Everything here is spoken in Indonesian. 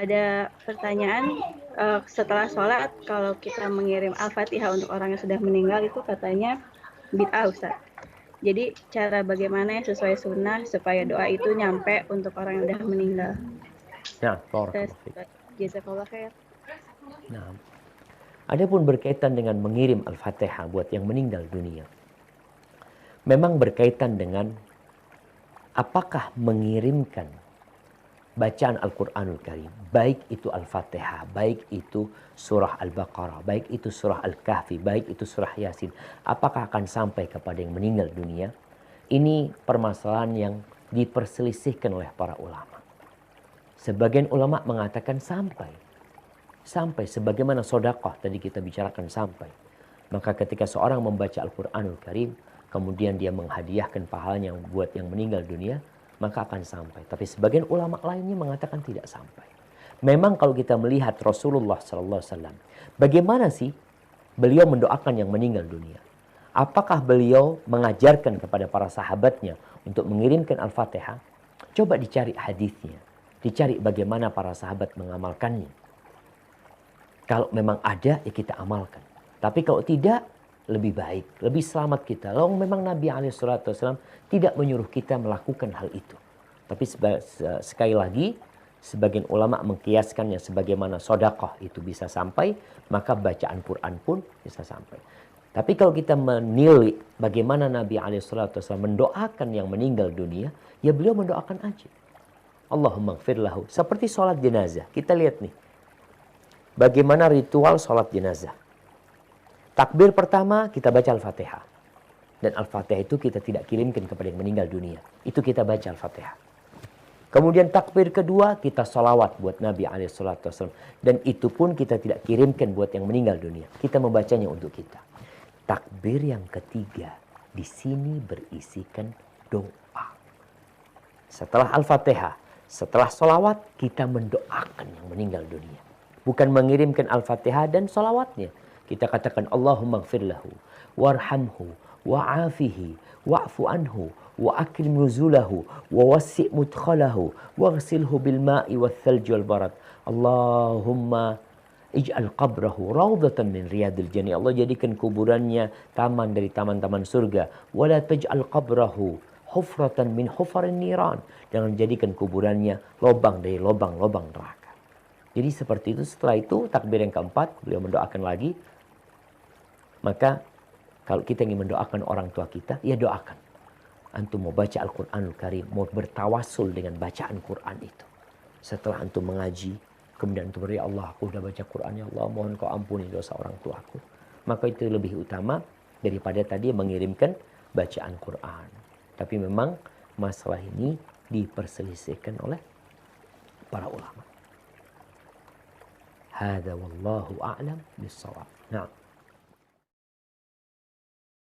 ada pertanyaan, setelah sholat kalau kita mengirim Al-Fatihah untuk orang yang sudah meninggal itu katanya bid'ah Ustaz. Jadi cara bagaimana yang sesuai sunnah supaya doa itu nyampe untuk orang yang sudah meninggal. Nah, barakallahu fiik. Jazakallah khair. Nah, adapun berkaitan dengan mengirim Al-Fatihah buat yang meninggal dunia, memang berkaitan dengan apakah mengirimkan bacaan Al-Quranul Karim, baik itu Al-Fatihah, baik itu surah Al-Baqarah, baik itu surah Al-Kahfi, baik itu surah Yasin, apakah akan sampai kepada yang meninggal dunia? Ini permasalahan yang diperselisihkan oleh para ulama. Sebagian ulama mengatakan sampai. Sampai sebagaimana sodakoh tadi kita bicarakan sampai. Maka ketika seorang membaca Al-Quranul Karim, kemudian dia menghadiahkan pahalanya buat yang meninggal dunia, maka akan sampai. Tapi sebagian ulama lainnya mengatakan tidak sampai. Memang kalau kita melihat Rasulullah SAW, bagaimana sih beliau mendoakan yang meninggal dunia? Apakah beliau mengajarkan kepada para sahabatnya untuk mengirimkan Al-Fatihah? Coba dicari hadisnya. Dicari bagaimana para sahabat mengamalkannya. Kalau memang ada, ya kita amalkan. Tapi kalau tidak, lebih baik, lebih selamat kita. Lalu memang Nabi SAW tidak menyuruh kita melakukan hal itu. Tapi sekali lagi, sebagian ulama mengkiaskannya sebagaimana sodakoh itu bisa sampai, maka bacaan Quran pun bisa sampai. Tapi kalau kita menilai bagaimana Nabi SAW mendoakan yang meninggal dunia, ya beliau mendoakan aja. Allahumma gfir lahu. Seperti sholat jenazah. Kita lihat nih. Bagaimana ritual sholat jenazah. Takbir pertama kita baca Al-Fatihah. Dan Al-Fatihah itu kita tidak kirimkan kepada yang meninggal dunia. Itu kita baca Al-Fatihah. Kemudian takbir kedua kita sholawat buat Nabi SAW. Dan itu pun kita tidak kirimkan buat yang meninggal dunia. Kita membacanya untuk kita. Takbir yang ketiga di sini berisikan doa. Setelah Al-Fatihah, setelah sholawat kita mendoakan yang meninggal dunia. Bukan mengirimkan Al-Fatihah dan salawatnya. Kita katakan Allahumma gfir lahu, warhamhu, wa'afihi, wa'fu anhu, wa akrim nuzulahu, wa wassi' mudkhalahu, waghsilhu bil ma'i wal thalji wal barad. Allahumma ij'al qabrahu raudatan min riyadil jannah. Allah jadikan kuburannya taman dari taman-taman surga. Wala taj'al qabrahu hufratan min hufarin niran. Jangan jadikan kuburannya lobang dari lobang-lobang neraka. Jadi seperti itu. Setelah itu takbir yang keempat beliau mendoakan lagi. Maka kalau kita ingin mendoakan orang tua kita, ya doakan. Antum mau baca Al-Quranul Karim, mau bertawasul dengan bacaan Quran itu. Setelah antum mengaji, kemudian antum ya Allah, aku sudah baca Quran, ya Allah mohon kau ampuni dosa orang tuaku. Maka itu lebih utama daripada tadi mengirimkan bacaan Quran. Tapi memang masalah ini diperselisihkan oleh para ulama. هذا والله أعلم بالصواب. نعم.